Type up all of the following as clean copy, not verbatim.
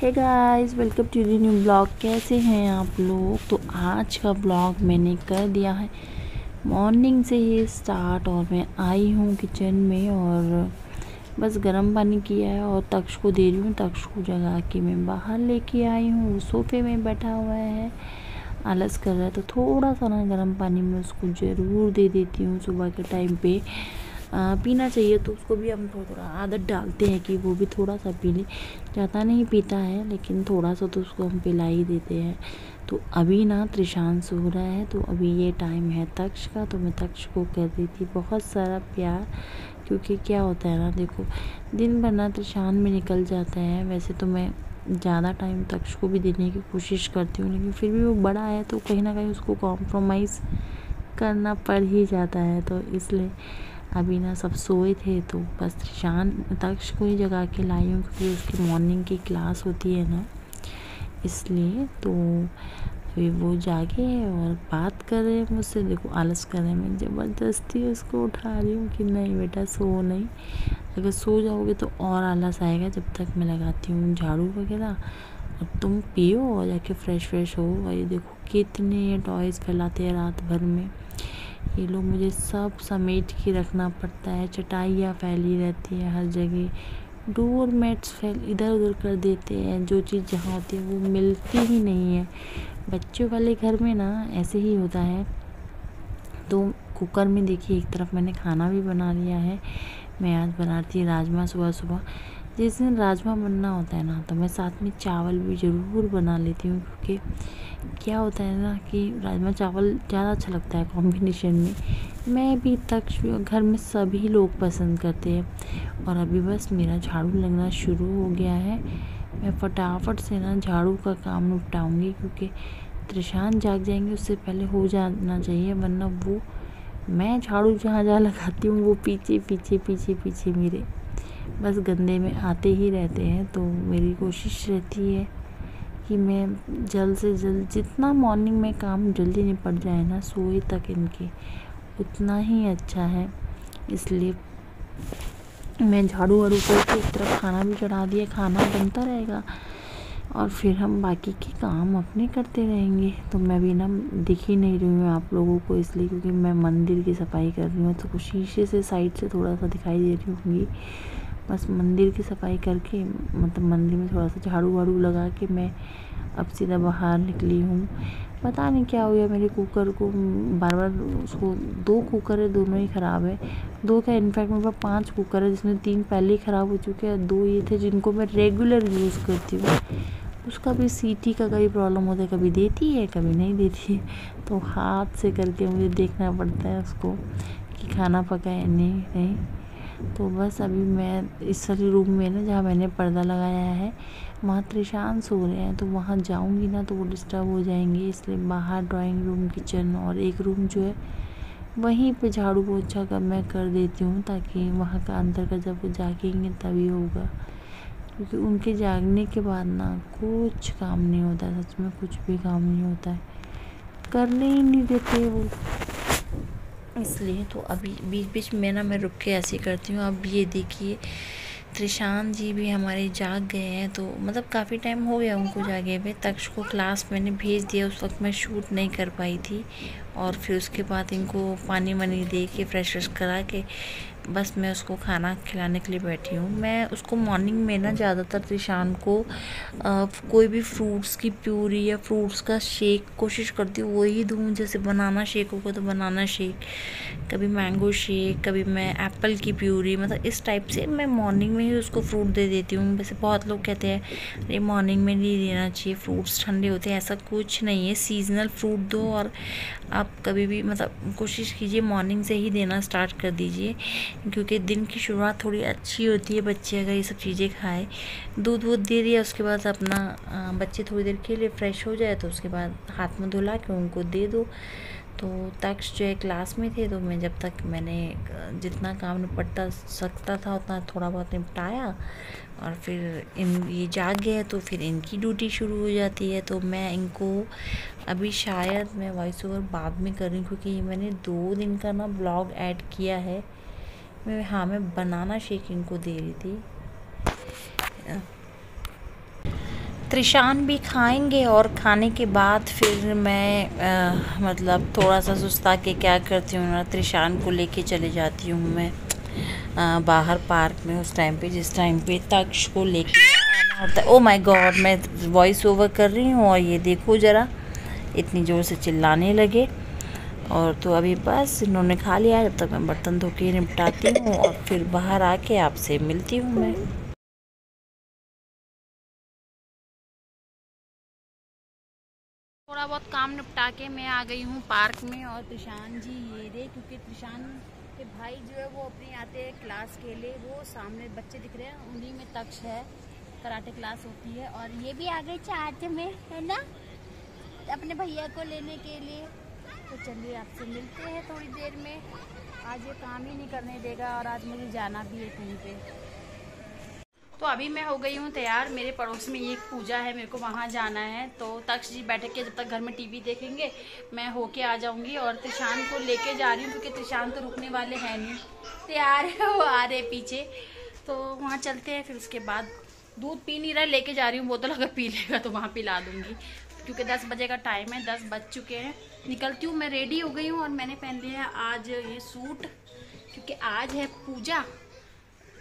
Hey guys, welcome to the new blog. कैसे हैं आप लोग? तो आज का ब्लॉग मैंने कर दिया है मॉर्निंग से ही स्टार्ट, और मैं आई हूँ किचन में और बस गर्म पानी किया है और तक्ष को दे रही हूँ। तक्ष को जगा के मैं बाहर लेके आई हूँ। वो सोफे में बैठा हुआ है, आलस कर रहा है, तो थोड़ा सा ना गर्म पानी में उसको ज़रूर दे देती हूँ। सुबह के टाइम पे पीना चाहिए, तो उसको भी हम थोड़ा थोड़ा आदत डालते हैं कि वो भी थोड़ा सा पी ले। ज़्यादा नहीं पीता है, लेकिन थोड़ा सा तो उसको हम पिला ही देते हैं। तो अभी ना त्रिशान सो रहा है, तो अभी ये टाइम है तक्ष का, तो मैं तक्ष को कर रही थी बहुत सारा प्यार। क्योंकि क्या होता है ना, देखो दिन भर ना त्रिशान में निकल जाता है। वैसे तो मैं ज़्यादा टाइम तक्ष को भी देने की कोशिश करती हूँ, लेकिन फिर भी वो बड़ा है तो कहीं ना कहीं उसको कॉम्प्रोमाइज़ करना पड़ ही जाता है। तो इसलिए अभी ना सब सोए थे, तो बस त्रिशान तक्ष को ही जगा के लाई हूँ, क्योंकि उसकी मॉर्निंग की क्लास होती है ना, इसलिए। तो अभी वो जागे और बात कर रहे हैं मुझसे। देखो आलस कर रहे हैं, मैं ज़बरदस्ती उसको उठा रही हूँ कि नहीं बेटा सो नहीं, अगर सो जाओगे तो और आलस आएगा। जब तक मैं लगाती हूँ झाड़ू वगैरह, और तुम पियो और जाके फ्रेश हो। और ये देखो कितने टॉयज़ फैलाते हैं रात भर में, ये लोग मुझे सब समेट के रखना पड़ता है। चटाइयाँ फैली रहती है हर जगह, डोर मैट्स इधर उधर कर देते हैं। जो चीज़ जहाँ होती है वो मिलती ही नहीं है। बच्चों वाले घर में ना ऐसे ही होता है। तो कुकर में देखिए एक तरफ मैंने खाना भी बना लिया है। मैं आज बनाती राजमा सुबह सुबह। जिस दिन राजमा बनना होता है ना, तो मैं साथ में चावल भी ज़रूर बना लेती हूँ, क्योंकि क्या होता है ना कि राजमा चावल ज़्यादा अच्छा लगता है कॉम्बिनेशन में। मैं भी तक्ष भी और घर में सभी लोग पसंद करते हैं। और अभी बस मेरा झाड़ू लगना शुरू हो गया है। मैं फटाफट से ना झाड़ू का काम निपटाऊंगी, क्योंकि त्रिशान जाग जाएंगे उससे पहले हो जाना चाहिए, वरना वो मैं झाड़ू जहाँ जहाँ लगाती हूँ वो पीछे पीछे पीछे पीछे मेरे बस गंदे में आते ही रहते हैं। तो मेरी कोशिश रहती है कि मैं जल्द से जल्द जितना मॉर्निंग में काम जल्दी निपट जाए ना, सोए तक इनके, उतना ही अच्छा है। इसलिए मैं झाड़ू वाड़ू करके एक तरफ खाना भी चढ़ा दिया, खाना बनता रहेगा और फिर हम बाकी के काम अपने करते रहेंगे। तो मैं भी ना दिख ही नहीं रही हूँ आप लोगों को, इसलिए क्योंकि मैं मंदिर की सफाई कर रही हूँ। तो शीशे से साइड से थोड़ा सा दिखाई दे रही होंगी। बस मंदिर की सफाई करके, मतलब मंदिर में थोड़ा सा झाड़ू वाड़ू लगा के मैं अब सीधा बाहर निकली हूँ। पता नहीं क्या हो गया मेरे कुकर को, बार बार उसको 2 कुकर है, दोनों ही ख़राब है। 2 क्या, इनफैक्ट मेरे पास 5 कुकर है, जिसमें 3 पहले ही ख़राब हो चुके हैं। 2 ये थे जिनको मैं रेगुलर यूज़ करती हूँ। उसका भी सीटी का कभी प्रॉब्लम होता है, कभी देती है कभी नहीं देती है। तो हाथ से करके मुझे देखना पड़ता है उसको कि खाना पका है नहीं। तो बस अभी मैं इस वाले रूम में ना, जहाँ मैंने पर्दा लगाया है, वहाँ त्रिशान सो रहे हैं, तो वहाँ जाऊँगी ना तो वो डिस्टर्ब हो जाएंगे। इसलिए बाहर ड्राइंग रूम, किचन और एक रूम जो है वहीं पे झाड़ू पोछा का मैं कर देती हूँ, ताकि वहाँ का अंदर का जब वो जागेंगे तभी होगा। क्योंकि उनके जागने के बाद ना कुछ काम नहीं होता है, सच में कुछ भी काम नहीं होता है, करने ही नहीं देते वो। इसलिए तो अभी बीच बीच में ना मैं रुक के ऐसे करती हूँ। अब ये देखिए त्रिशान जी भी हमारे जाग गए हैं, तो मतलब काफ़ी टाइम हो गया उनको जागे हुए। तक्ष को क्लास मैंने भेज दिया, उस वक्त मैं शूट नहीं कर पाई थी। और फिर उसके बाद इनको पानी वानी दे के फ्रेश करा के बस मैं उसको खाना खिलाने के लिए बैठी हूँ। मैं उसको मॉर्निंग में ना ज़्यादातर त्रिशान को कोई भी फ्रूट्स की प्यूरी या फ्रूट्स का शेक कोशिश करती हूँ वही दूँ। जैसे बनाना शेक होगा तो बनाना शेक, कभी मैंगो शेक, कभी मैं एप्पल की प्यूरी, मतलब इस टाइप से मैं मॉर्निंग में ही उसको फ्रूट दे देती हूँ। वैसे बहुत लोग कहते हैं अरे मॉर्निंग में नहीं देना चाहिए, फ्रूट्स ठंडे होते हैं, ऐसा कुछ नहीं है। सीजनल फ्रूट दो, और आप कभी भी मतलब कोशिश कीजिए मॉर्निंग से ही देना स्टार्ट कर दीजिए, क्योंकि दिन की शुरुआत थोड़ी अच्छी होती है बच्चे अगर ये सब चीज़ें खाए। दूध वूध दे दिया, उसके बाद अपना बच्चे थोड़ी देर के लिए फ्रेश हो जाए, तो उसके बाद हाथ मुँह धुला के उनको दे दो। तो तक्ष जो है क्लास में थे, तो मैं जब तक मैंने जितना काम निपटा सकता था उतना थोड़ा बहुत निपटाया, और फिर ये जाग गए तो फिर इनकी ड्यूटी शुरू हो जाती है। तो मैं इनको अभी शायद मैं वॉइस ओवर बाद में कर रही हूँ, क्योंकि मैंने 2 दिन का ना ब्लॉग ऐड किया है। मैं बनाना शेक इनको दे रही थी। त्रिशान भी खाएंगे और खाने के बाद फिर मैं मतलब थोड़ा सा सुस्ता के क्या करती हूँ ना, त्रिशान को लेके चले जाती हूँ मैं बाहर पार्क में। उस टाइम पे जिस टाइम पे तक्ष को लेके आना होता है। ओ माय गॉड, मैं वॉइस ओवर कर रही हूँ और ये देखो ज़रा इतनी ज़ोर से चिल्लाने लगे। और तो अभी बस इन्होंने खा लिया है, जब तक मैं बर्तन धो के निपटाती हूँ और फिर बाहर आके आपसे मिलती हूँ मैं। थोड़ा बहुत काम निपटा के मैं आ गई हूँ पार्क में। और त्रिशान जी ये दे, क्योंकि त्रिशान के भाई जो है वो अपने आते हैं क्लास के लिए। वो सामने बच्चे दिख रहे हैं, उन्हीं में तक्ष है, कराटे क्लास होती है। और ये भी आ गई चार्ज में, है ना, अपने भैया को लेने के लिए। तो चलिए आपसे मिलते हैं थोड़ी देर में। आज ये काम ही नहीं करने देगा और आज मुझे जाना भी है कहीं पे। तो अभी मैं हो गई हूँ तैयार। मेरे पड़ोस में एक पूजा है, मेरे को वहाँ जाना है। तो तक्ष जी बैठ के जब तक घर में टीवी देखेंगे मैं होके आ जाऊँगी। और त्रिशान को लेके जा रही हूँ क्योंकि त्रिशान तो रुकने वाले हैं नहीं, तैयार है, वो आ रहे पीछे। तो वहाँ चलते हैं। फिर उसके बाद दूध पी नहीं रहा, लेके जा रही हूँ बोतल, अगर पी लेगा तो वहाँ पिला दूँगी, क्योंकि 10 बजे का टाइम है, 10 बज चुके हैं। निकलती हूँ। मैं रेडी हो गई हूँ और मैंने पहन लिया है आज ये सूट, क्योंकि आज है पूजा।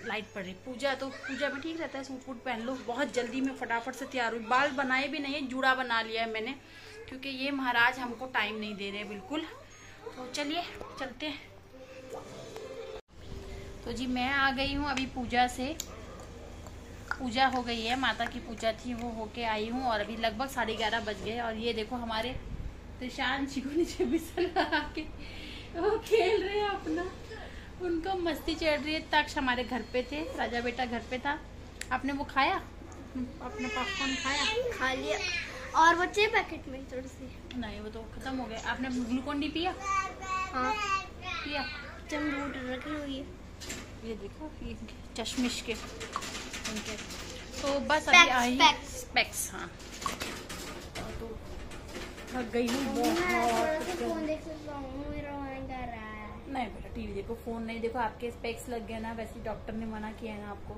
लाइट पड़ रही पूजा, तो पूजा में ठीक रहता है सूट वूट पहन लो। बहुत जल्दी में फटाफट से तैयार हुई। बाल बनाए भी नहीं है, जूड़ा बना लिया है मैंने, क्योंकि ये महाराज हमको टाइम नहीं दे रहे बिल्कुल। तो चलिए चलते हैं। तो जी मैं आ गई हूँ अभी पूजा से। पूजा हो गई है, माता की पूजा थी, वो होके आई हूँ। और अभी लगभग 11:30 बज गए। और ये देखो हमारे त्रिशान जी को नीचे बिस्तर लगा के वो खेल रहे हैं अपना, उनको मस्ती चढ़ रही है। तक्ष हमारे घर पे थे, राजा बेटा घर पे था। आपने वो खाया, अपने पॉपकॉर्न खाया? खा लिया। और बच्चे पैकेट में थोड़ी सी, नहीं वो तो खत्म हो गए। आपने ग्लूकोन डी पिया? हाँ पिया। चमरूट रखी हुई है, ये देखो ये चश्मिश के उनके। तो बस अभी आई स्पेक्स। हाँ तो थक गई हूँ बहुत। फोन देख सकता हूँ, मेरा मन कर रहा है। नहीं बेटा टीवी देखो, फोन नहीं देखो, आपके स्पेक्स लग गए ना, वैसे डॉक्टर ने मना किया है ना आपको।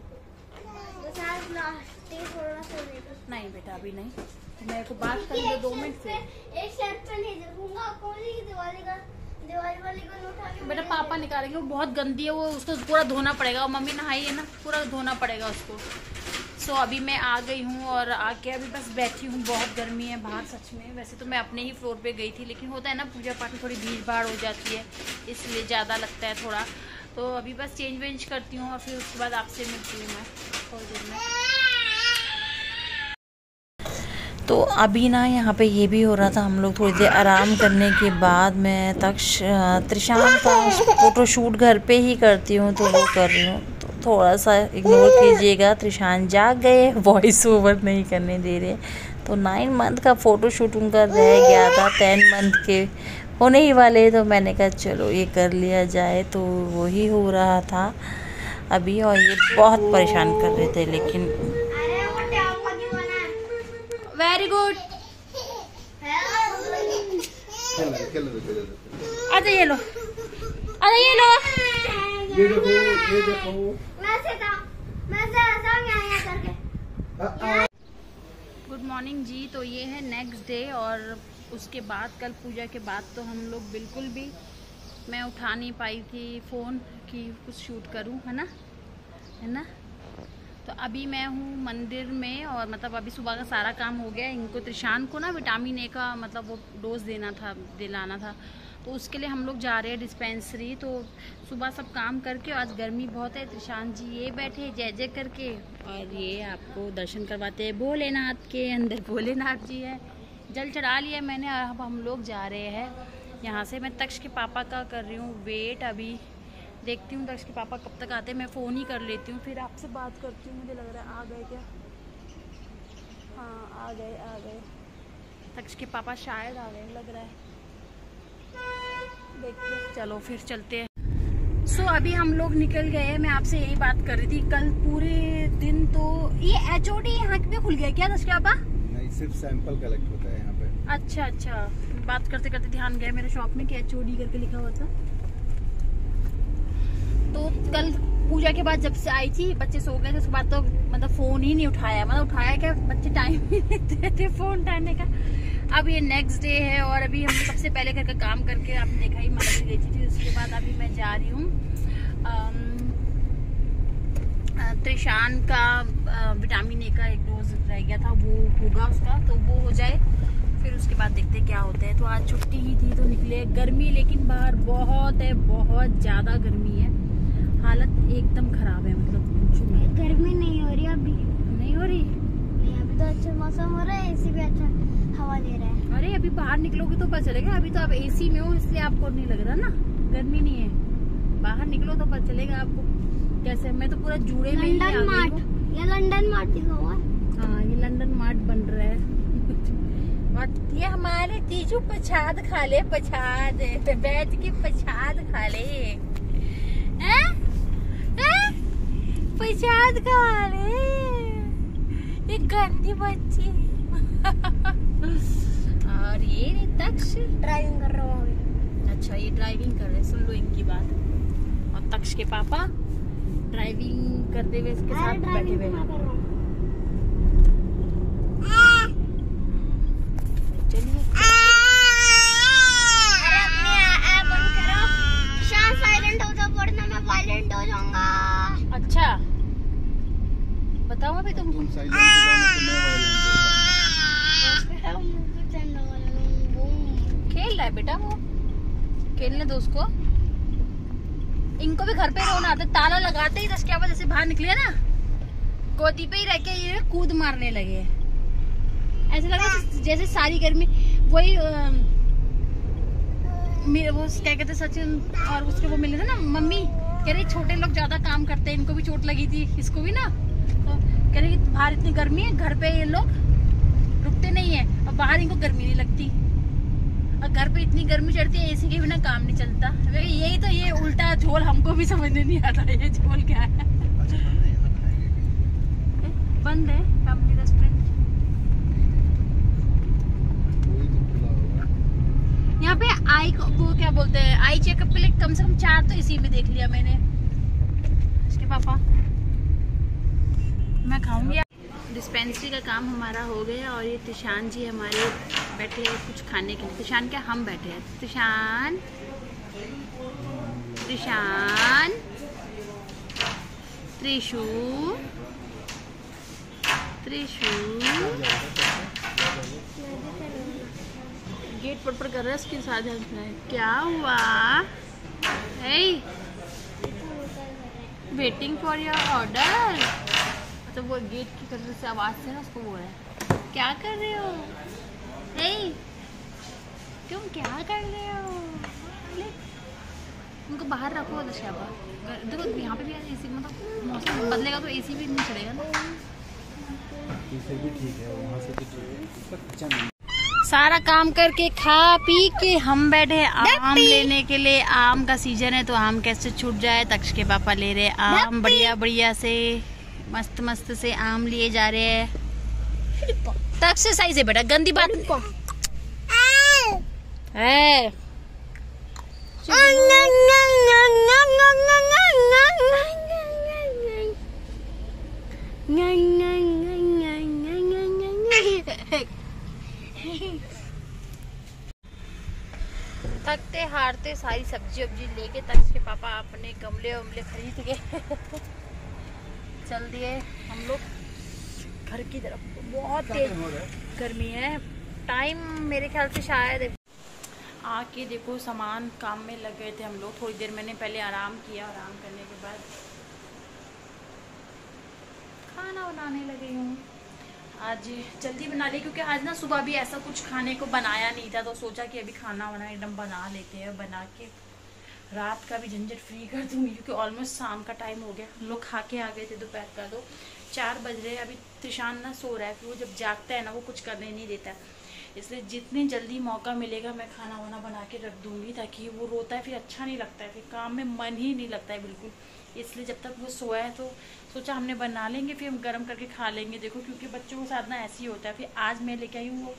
नहीं बेटा अभी नहीं, तो मेरे को बात कर लो 2 मिनट से। एक शर्ट पे नहीं देखूंगा, कौन सी दिवाली वाली को उठा के बेटा पापा निकालेंगे, वो बहुत गंदी है, वो उसको पूरा धोना पड़ेगा। और मम्मी नहाई है ना, पूरा धोना पड़ेगा उसको। सो अभी मैं आ गई हूँ और आके अभी बस बैठी हूँ। बहुत गर्मी है बाहर सच में। वैसे तो मैं अपने ही फ्लोर पे गई थी, लेकिन होता है ना पूजा पाठ में थोड़ी भीड़ भाड़ हो जाती है, इसलिए ज़्यादा लगता है थोड़ा। तो अभी बस चेंज वेंज करती हूँ और फिर उसके बाद आपसे मिलती हूँ मैं थोड़ी देर में। तो अभी ना यहाँ पे ये भी हो रहा था, हम लोग थोड़ी देर आराम करने के बाद मैं त्रिशान का फ़ोटोशूट घर पे ही करती हूँ, तो वो कर रही हूँ। तो थोड़ा सा इग्नोर कीजिएगा, त्रिशान जाग गए, वॉइस ओवर नहीं करने दे रहे। तो 9 मंथ का फ़ोटोशूट उनका रह गया था, 10 मंथ के होने ही वाले। तो मैंने कहा चलो ये कर लिया जाए, तो वही हो रहा था अभी। और ये बहुत परेशान कर रहे थे, लेकिन वेरी गुड। अच्छा ये लो, अच्छा ये लो, ये देखो गुड मॉर्निंग जी। तो ये है नेक्स्ट डे। और उसके बाद कल पूजा के बाद तो हम लोग बिल्कुल भी, मैं उठा नहीं पाई थी फ़ोन कि कुछ शूट करूं, है ना। तो अभी मैं हूँ मंदिर में। और मतलब अभी सुबह का सारा काम हो गया। इनको त्रिशान को ना विटामिन ए का मतलब वो डोज दिलाना था, तो उसके लिए हम लोग जा रहे हैं डिस्पेंसरी। तो सुबह सब काम करके, आज गर्मी बहुत है। त्रिशान जी ये बैठे जय जय करके, और ये आपको दर्शन करवाते हैं भोलेनाथ के। अंदर भोलेनाथ जी है, जल चढ़ा लिया मैंने। अब हम लोग जा रहे हैं यहाँ से। मैं तक्ष के पापा का कर रही हूँ वेट। अभी देखती हूँ तक्ष के पापा कब तक आते हैं। मैं फ़ोन ही कर लेती हूँ, फिर आपसे बात करती हूँ। मुझे लग रहा है आ गए क्या? हाँ आ गए। तक्ष के पापा शायद आ गए लग रहा है, देखते। चलो फिर चलते हैं। सो अभी हम लोग निकल गए हैं। मैं आपसे यही बात कर रही थी, कल पूरे दिन तो ये HOD यहाँ पे खुल गया क्या तक्ष के पापा? नहीं, सिर्फ सैंपल कलेक्ट होता है यहाँ पे। अच्छा, बात करते करते ध्यान गया मेरे शॉप में कि HOD करके लिखा हुआ था। तो कल पूजा के बाद जब से आई थी बच्चे सो गए थे, उसके बाद तो मतलब फोन ही नहीं उठाया, मतलब उठाया क्या, बच्चे टाइम ही नहीं देते थे फोन उठाने का। अब ये नेक्स्ट डे है और अभी हम सबसे पहले घर का काम करके आपने देखा ही मंदिर गई थी। उसके बाद अभी मैं जा रही हूँ त्रिशान का विटामिन ए का एक डोज रह गया था, वो होगा उसका, तो वो हो जाए फिर उसके बाद देखते क्या होता है। तो आज छुट्टी ही थी तो निकले, गर्मी लेकिन बाहर बहुत है, बहुत ज्यादा गर्मी है, हालत एकदम खराब है, मतलब गर्मी नहीं हो रही अभी, नहीं हो रही नहीं अभी तो अच्छा मौसम हो रहा है, एसी भी अच्छा हवा दे रहा है। अरे अभी बाहर निकलोगे तो पता चलेगा, अभी तो आप एसी में हो इसलिए आपको नहीं लग रहा ना, गर्मी नहीं है, बाहर निकलो तो पता चलेगा आपको कैसे। मैं तो पूरा जूड़े में ही आ गई हूं। ये लंदन मार्ट दिखा हुआ। हाँ ये लंदन मार्ट बन रहा है और ये हमारे तीजू प्रसाद खा ले, प्रसाद बैठ के प्रसाद खा ले, प्रसाद खा ले, ये गंदी बच्ची। और ये तक्ष ड्राइविंग कर रहा हूँ। अच्छा ये ड्राइविंग कर रहे, सुन लो इनकी बात। और तक्ष के पापा ड्राइविंग करते हुए इसके साथ बैठे हुए हैं। चलिए साइलेंट हो जाओ, वरना मैं वायलेंट हो जाऊंगा। अच्छा बताओ अभी तुम साइलेंट हो जाओ तो मैं खेल रहा है बेटा, वो खेलने दो उसको। इनको भी घर पे रोना आता है, ताला लगाते ही 10 के बाद जैसे बाहर निकले ना, गोदी पे ही रह के ये कूद मारने लगे, ऐसा लगा जैसे सारी गर्मी वही वो क्या कहते सचिन और उसके वो मिले थे ना, मम्मी कह रही छोटे लोग ज्यादा काम करते हैं, इनको भी चोट लगी थी, इसको भी ना, तो कह रही बाहर इतनी गर्मी है, घर पे ये लोग रुकते नहीं है और बाहर इनको गर्मी नहीं लगती, और घर पे इतनी गर्मी चढ़ती है, एसी के बिना काम नहीं चलता। यही तो ये उल्टा झोल हमको भी समझने नहीं आता, ये झोल क्या है। बंद है फैमिली रेस्टोरेंट, यहाँ पे आई वो क्या बोलते हैं, आई चेकअप के लिए कम से कम 4 तो इसी में देख लिया मैंने। इसके पापा मैं खाऊंगी। डिस्पेंसरी का काम हमारा हो गया और ये तिशान जी हमारे बैठे हैं कुछ खाने के लिए। तिशान क्या, हम बैठे हैं। तिशान तिशान त्रिशु त्रिशु गेट पर कर रहा है, उसके साथ क्या हुआ? हे वेटिंग फॉर योर ऑर्डर। तो वो गेट की तरफ से आवाज से ना उसको बोल रहा है क्या कर रहे हो, हे तुम क्या कर रहे हो, उनको बाहर रखो। देखो यहाँ पे भी एसी, मतलब मौसम बदलेगा तो एसी भी नहीं चलेगा ना, इसे भी ठीक है, वहाँ से भी ठीक है। सारा काम करके खा पी के हम बैठे आम लेने के लिए। आम का सीजन है तो आम कैसे छूट जाए। तक्ष के पापा ले रहे आम, बढ़िया बढ़िया से मस्त मस्त से आम लिए जा रहे हैं। तक्ष से सही से बेटा, गंदी बात है। थकते हारते सारी सब्जी वब्जी लेके तक्ष के पापा अपने गमले वमले खरीद के चल दिए हम लोग घर की तरफ। बहुत तेज गर्मी है, टाइम मेरे ख्याल से शायद आके देखो सामान काम में लग गए थे हम लोग। थोड़ी देर मैंने पहले आराम किया, आराम करने के बाद खाना बनाने लगी हूँ। आज जल्दी बना ली क्योंकि आज ना सुबह भी ऐसा कुछ खाने को बनाया नहीं था, तो सोचा कि अभी खाना वाना एकदम बना लेते हैं। बना के रात का भी झंझट फ्री कर दूँगी क्योंकि ऑलमोस्ट शाम का टाइम हो गया। हम लोग खा के आ गए थे दोपहर का, तो 4 बज रहे हैं। अभी त्रिशान ना सो रहा है, फिर वो जब जागता है ना वो कुछ करने नहीं देता है, इसलिए जितनी जल्दी मौका मिलेगा मैं खाना वाना बना के रख दूँगी, ताकि वो रोता है फिर अच्छा नहीं लगता है, फिर काम में मन ही नहीं लगता है बिल्कुल। इसलिए जब तक वो सोया है तो सोचा हमने बना लेंगे, फिर हम गर्म करके खा लेंगे। देखो क्योंकि बच्चों के साथ ना ऐसे ही होता है। फिर आज मैं लेके आई हूँ वो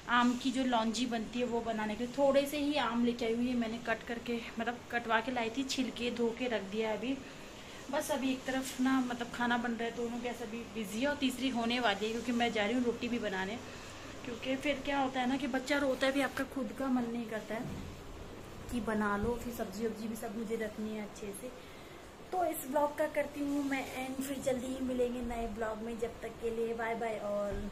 आम की जो लौंजी बनती है वो बनाने के लिए थोड़े से ही आम लेके आई हुई है मैंने, कट करके मतलब कटवा के लाई थी, छिलके धो के रख दिया अभी। बस अभी एक तरफ ना मतलब खाना बन रहा है, दोनों गैस अभी बिजी है और तीसरी होने वाली है क्योंकि मैं जा रही हूँ रोटी भी बनाने। क्योंकि फिर क्या होता है ना कि बच्चा रोता है भी, आपका खुद का मन नहीं करता है कि बना लो, फिर सब्जी वब्जी भी सब मुझे रखनी है अच्छे से। तो इस ब्लॉग का करती हूँ मैं एंड, फिर जल्दी ही मिलेंगे नए ब्लॉग में। जब तक के लिए बाय बाय। और